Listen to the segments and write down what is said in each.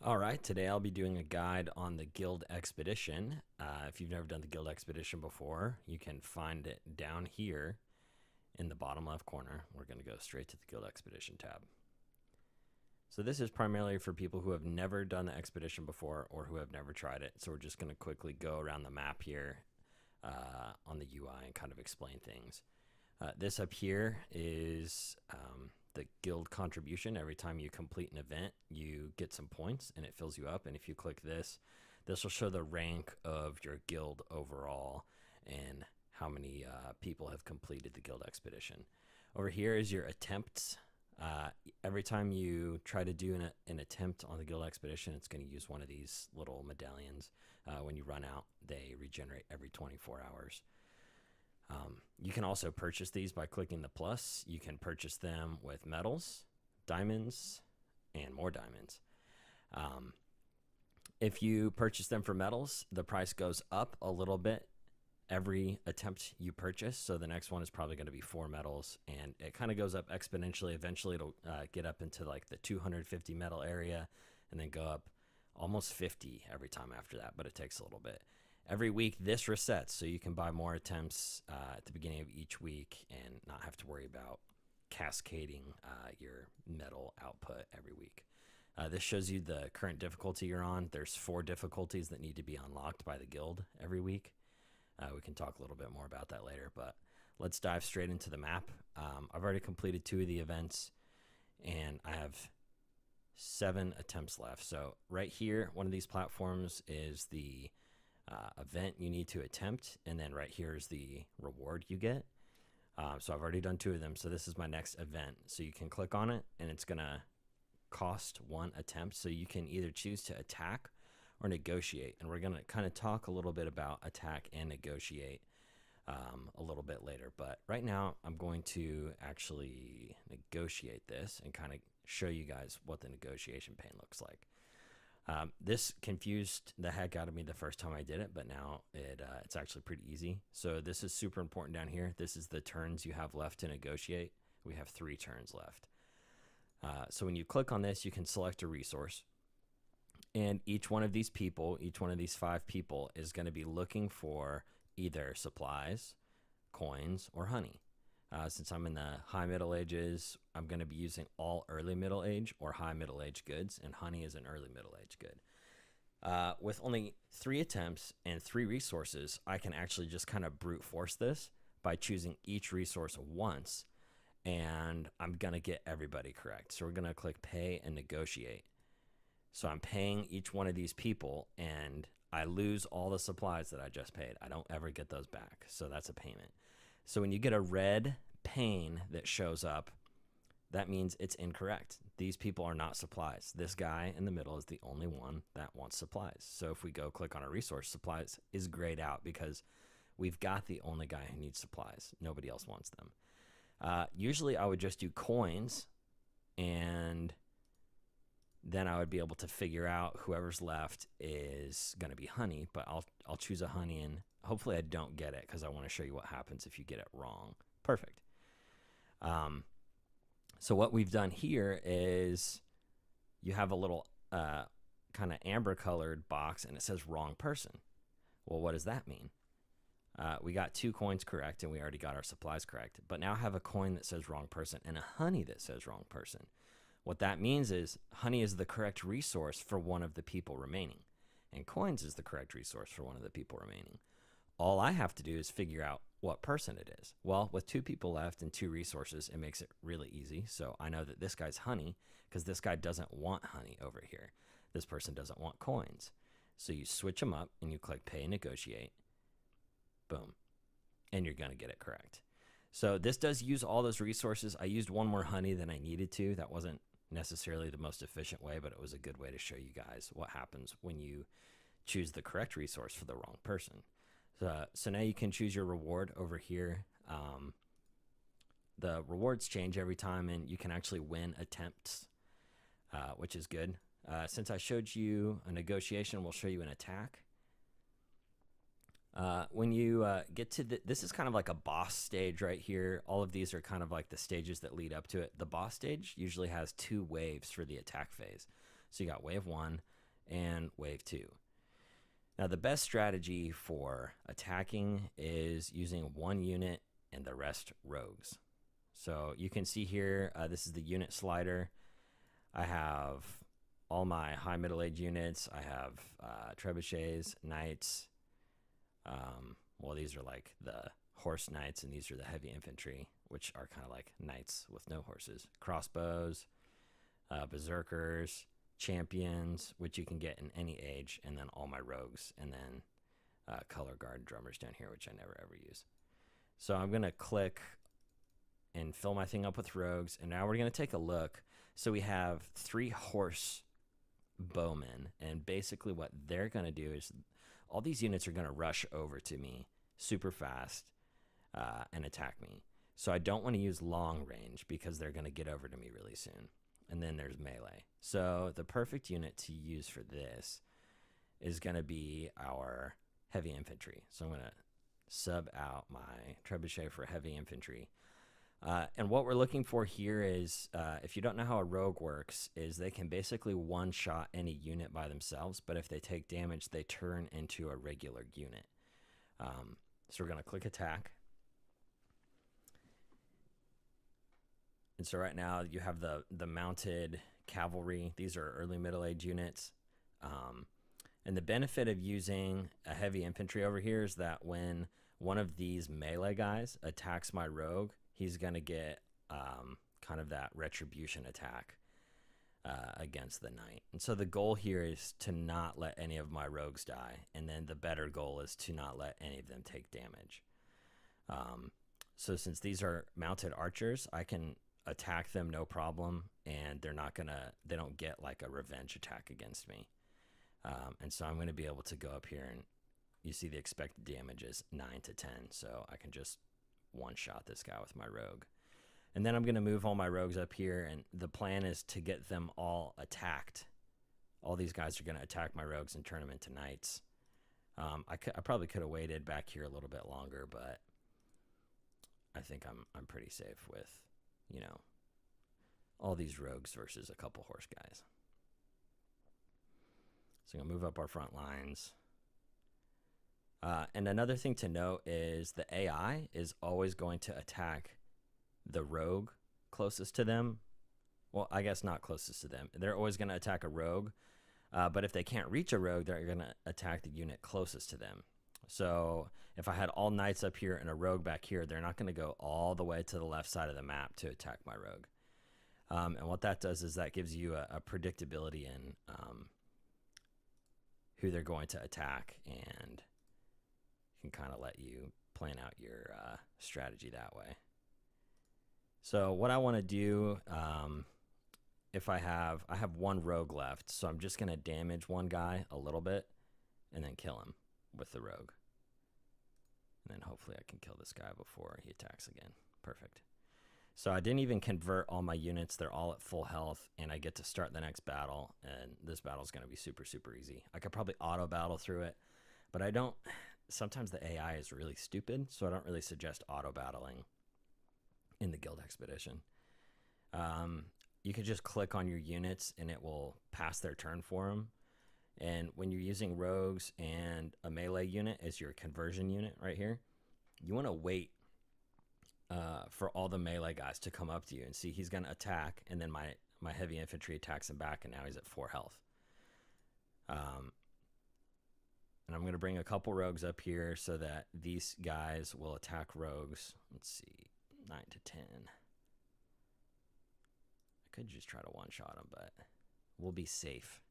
All right, today I'll be doing a guide on the Guild Expedition. If you've never done the Guild Expedition before, you can find it down here in the bottom left corner. We're going to go straight to the Guild Expedition tab. So this is primarily for people who have never done the expedition before or who have never tried it. So we're just going to quickly go around the map here on the UI and kind of explain things. This up here is the guild contribution. Every time you complete an event, you get some points and it fills you up. And if you click this, this will show the rank of your guild overall and how many people have completed the guild expedition. Over here is your attempts. Every time you try to do an attempt on the guild expedition, it's going to use one of these little medallions. When you run out, they regenerate every 24 hours. You can also purchase these by clicking the plus. You can purchase them with medals, diamonds, and more diamonds. If you purchase them for medals, the price goes up a little bit every attempt you purchase. So the next one is probably going to be 4 medals, and it kind of goes up exponentially. Eventually it'll get up into like the 250 medal area and then go up almost 50 every time after that, but it takes a little bit. Every week this resets, so you can buy more attempts at the beginning of each week and not have to worry about cascading your medal output every week. This shows you the current difficulty you're on. There's 4 difficulties that need to be unlocked by the guild every week. We can talk a little bit more about that later, but let's dive straight into the map. I've already completed 2 of the events, and I have 7 attempts left. So right here, one of these platforms is the event you need to attempt, and then right here is the reward you get. So I've already done 2 of them, so this is my next event. So you can click on it, and it's gonna cost 1 attempt. So you can either choose to attack or negotiate, and we're gonna kind of talk a little bit about attack and negotiate a little bit later. But right now I'm going to actually negotiate this and kind of show you guys what the negotiation pane looks like. This confused the heck out of me the first time I did it, but now it's actually pretty easy. So this is super important down here. This is the turns you have left to negotiate. We have 3 turns left. So when you click on this, you can select a resource. And each one of these people, each one of these 5 people is going to be looking for either supplies, coins, or honey. Since I'm in the high Middle Ages, I'm going to be using all early Middle Age or high Middle Age goods, and honey is an early Middle Age good. With only 3 attempts and 3 resources, I can actually just kind of brute force this by choosing each resource once, and I'm going to get everybody correct. So we're going to click pay and negotiate. So I'm paying each one of these people, and I lose all the supplies that I just paid. I don't ever get those back, so that's a payment. So when you get a red pane that shows up, that means it's incorrect. These people are not supplies. This guy in the middle is the only one that wants supplies. So if we go click on a resource, supplies is grayed out because we've got the only guy who needs supplies. Nobody else wants them. Usually I would just do coins, and then I would be able to figure out whoever's left is going to be honey, but I'll choose a honey, and hopefully I don't get it because I want to show you what happens if you get it wrong. Perfect. So what we've done here is you have a little kind of amber colored box, and it says wrong person. Well, what does that mean? We got 2 coins correct, and we already got our supplies correct, but now I have a coin that says wrong person and a honey that says wrong person. What that means is honey is the correct resource for one of the people remaining, and coins is the correct resource for one of the people remaining. All I have to do is figure out what person it is. Well, with 2 people left and 2 resources, it makes it really easy. So I know that this guy's honey because this guy doesn't want honey over here. This person doesn't want coins. So you switch them up and you click pay and negotiate. Boom. And you're going to get it correct. So this does use all those resources. I used 1 more honey than I needed to. That wasn't necessarily the most efficient way, but it was a good way to show you guys what happens when you choose the correct resource for the wrong person. So now you can choose your reward over here. The rewards change every time, and you can actually win attempts, which is good. Since I showed you a negotiation, we'll show you an attack. When you get to this is kind of like a boss stage right here. All of these are kind of like the stages that lead up to it. The boss stage usually has 2 waves for the attack phase. So you got wave 1 and wave 2. Now the best strategy for attacking is using one unit and the rest rogues. So you can see here, this is the unit slider. I have all my high middle age units. I have trebuchets, knights. Well, these are like the horse knights, and these are the heavy infantry, which are kind of like knights with no horses. Crossbows, berserkers, champions, which you can get in any age, and then all my rogues, and then color guard drummers down here, which I never ever use. So I'm gonna click and fill my thing up with rogues, and now we're gonna take a look. So we have 3 horse bowmen, and basically what they're gonna do is all these units are gonna rush over to me super fast and attack me. So I don't want to use long range because they're gonna get over to me really soon. And then there's melee. So the perfect unit to use for this is gonna be our heavy infantry. So I'm gonna sub out my trebuchet for heavy infantry. And what we're looking for here is, if you don't know how a rogue works, is they can basically one-shot any unit by themselves, but if they take damage, they turn into a regular unit. So we're going to click attack. And so right now you have the mounted cavalry. These are early middle-age units. And the benefit of using a heavy infantry over here is that when one of these melee guys attacks my rogue, he's going to get kind of that retribution attack against the knight. And so the goal here is to not let any of my rogues die. And then the better goal is to not let any of them take damage. So since these are mounted archers, I can attack them no problem. And they don't get like a revenge attack against me. And so I'm going to be able to go up here, and you see the expected damage is 9 to 10. So I can just one-shot this guy with my rogue. And then I'm going to move all my rogues up here, and the plan is to get them all attacked. All these guys are going to attack my rogues and turn them into knights. I probably could have waited back here a little bit longer, but I think I'm pretty safe with, you know, all these rogues versus a couple horse guys. So I'm going to move up our front lines. And another thing to note is the AI is always going to attack the rogue closest to them. Well, I guess not closest to them. They're always going to attack a rogue. But if they can't reach a rogue, they're going to attack the unit closest to them. So if I had all knights up here and a rogue back here, they're not going to go all the way to the left side of the map to attack my rogue. And what that does is that gives you a predictability in who they're going to attack, and can kind of let you plan out your strategy that way. So what I want to do, if I have one rogue left, so I'm just going to damage one guy a little bit and then kill him with the rogue. And then hopefully I can kill this guy before he attacks again. Perfect. So I didn't even convert all my units. They're all at full health, and I get to start the next battle, and this battle is going to be super, super easy. I could probably auto battle through it, but I don't. Sometimes the AI is really stupid, so I don't really suggest auto battling in the Guild Expedition. You could just click on your units, and it will pass their turn for them. And when you're using rogues and a melee unit as your conversion unit right here, you want to wait for all the melee guys to come up to you and see he's going to attack, and then my heavy infantry attacks him back, and now he's at 4 health. And I'm going to bring a couple rogues up here so that these guys will attack rogues. Let's see, 9 to 10. I could just try to one-shot them, but we'll be safe.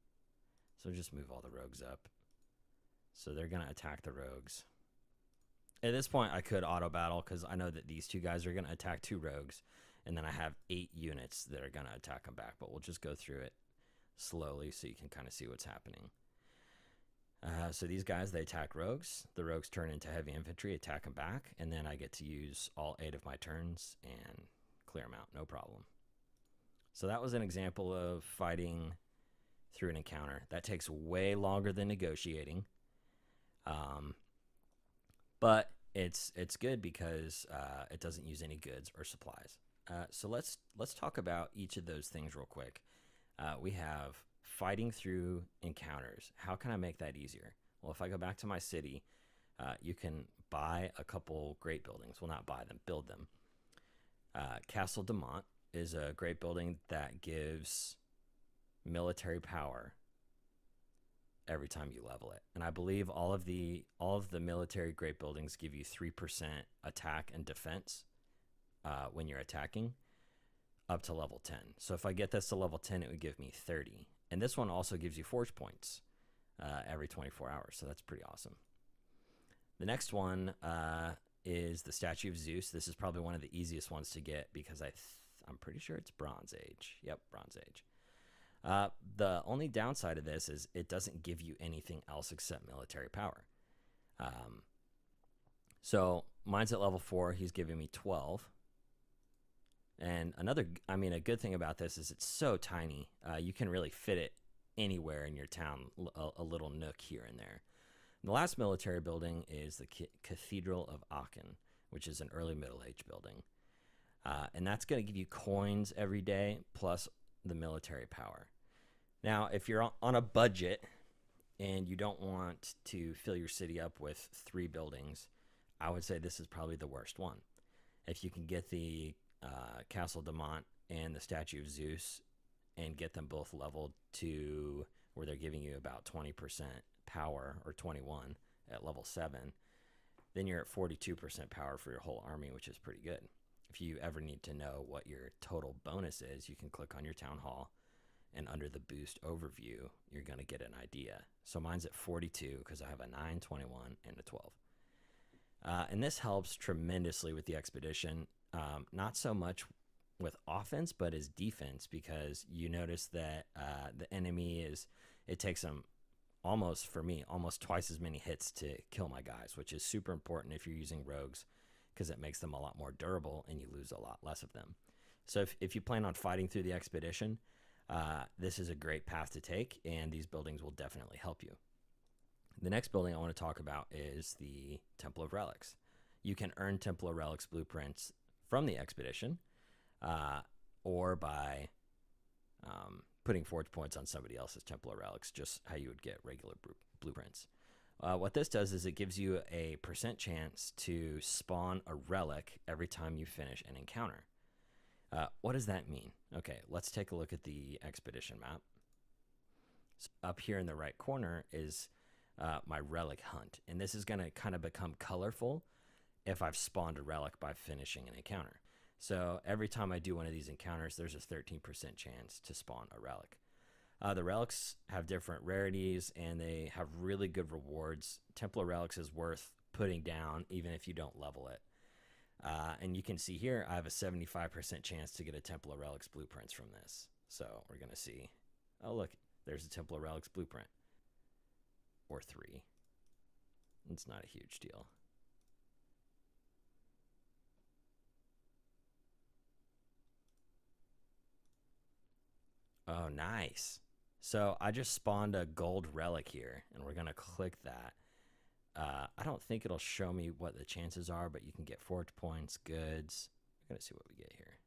So just move all the rogues up. So they're going to attack the rogues. At this point, I could auto battle because I know that these 2 guys are going to attack 2 rogues. And then I have 8 units that are going to attack them back. But we'll just go through it slowly so you can kind of see what's happening. So these guys, they attack rogues. The rogues turn into heavy infantry, attack them back. And then I get to use all 8 of my turns and clear them out. No problem. So that was an example of fighting through an encounter. That takes way longer than negotiating. But it's good because it doesn't use any goods or supplies. So let's talk about each of those things real quick. We have fighting through encounters. How can I make that easier? Well, if I go back to my city, you can buy a couple great buildings. Well, not buy them, build them. Castle Demont is a great building that gives military power every time you level it. And I believe all of the military great buildings give you 3% attack and defense when you're attacking up to level 10. So if I get this to level 10, it would give me 30. And this one also gives you forge points every 24 hours. So that's pretty awesome. The next one is the Statue of Zeus. This is probably one of the easiest ones to get because I'm pretty sure it's Bronze Age. Yep, Bronze Age. The only downside of this is it doesn't give you anything else except military power. So mine's at level 4. He's giving me 12. And a good thing about this is it's so tiny. You can really fit it anywhere in your town, a little nook here and there. The last military building is the Cathedral of Aachen, which is an early Middle Age building. And that's going to give you coins every day, plus the military power. Now, if you're on a budget and you don't want to fill your city up with 3 buildings, I would say this is probably the worst one. If you can get the Castle Demont and the Statue of Zeus and get them both leveled to where they're giving you about 20% power, or 21 at level 7, then you're at 42% power for your whole army, which is pretty good. If you ever need to know what your total bonus is, you can click on your town hall, and under the boost overview, you're going to get an idea. So mine's at 42 because I have a 9, 21, and a 12. And this helps tremendously with the expedition. Not so much with offense, but as defense, because you notice that the enemy it takes them almost twice as many hits to kill my guys, which is super important if you're using rogues, because it makes them a lot more durable and you lose a lot less of them. So if you plan on fighting through the expedition, this is a great path to take, and these buildings will definitely help you. The next building I want to talk about is the Temple of Relics. You can earn Temple of Relics blueprints from the expedition, or by putting forge points on somebody else's Temple of Relics, just how you would get regular blueprints. What this does is it gives you a % chance to spawn a relic every time you finish an encounter. What does that mean? Okay, let's take a look at the expedition map. So up here in the right corner is my relic hunt, and this is going to kind of become colorful if I've spawned a relic by finishing an encounter. So every time I do one of these encounters, there's a 13% chance to spawn a relic. The relics have different rarities, and they have really good rewards. Temple of Relics is worth putting down even if you don't level it. And you can see here, I have a 75% chance to get a Temple of Relics blueprints from this. So we're going to see, oh look, there's a Temple of Relics blueprint. Or 3. It's not a huge deal. Oh, nice. So I just spawned a gold relic here, and we're going to click that. I don't think it'll show me what the chances are, but you can get forge points, goods. We're going to see what we get here.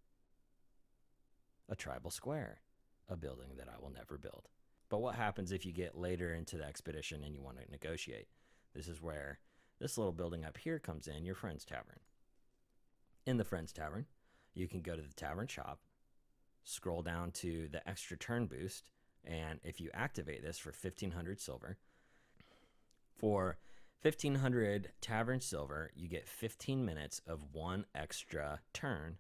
A tribal square, a building that I will never build. But what happens if you get later into the expedition and you want to negotiate? This is where this little building up here comes in, your friend's tavern. In the friend's tavern, you can go to the tavern shop, scroll down to the extra turn boost, and if you activate this for 1,500 silver, for 1,500 tavern silver, you get 15 minutes of 1 extra turn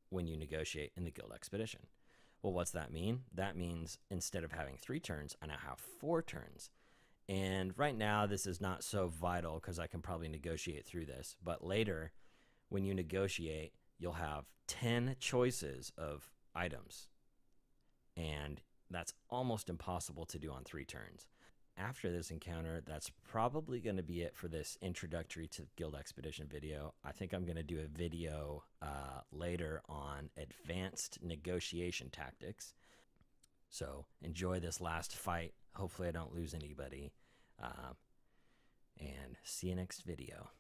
when you negotiate in the guild expedition. Well, what's that mean? That means instead of having 3 turns, I now have 4 turns. And right now, this is not so vital because I can probably negotiate through this. But later, when you negotiate, you'll have 10 choices of items. And that's almost impossible to do on 3 turns. After this encounter, that's probably going to be it for this introductory to Guild Expedition video. I think I'm going to do a video later on advanced negotiation tactics. So enjoy this last fight. Hopefully I don't lose anybody. And see you next video.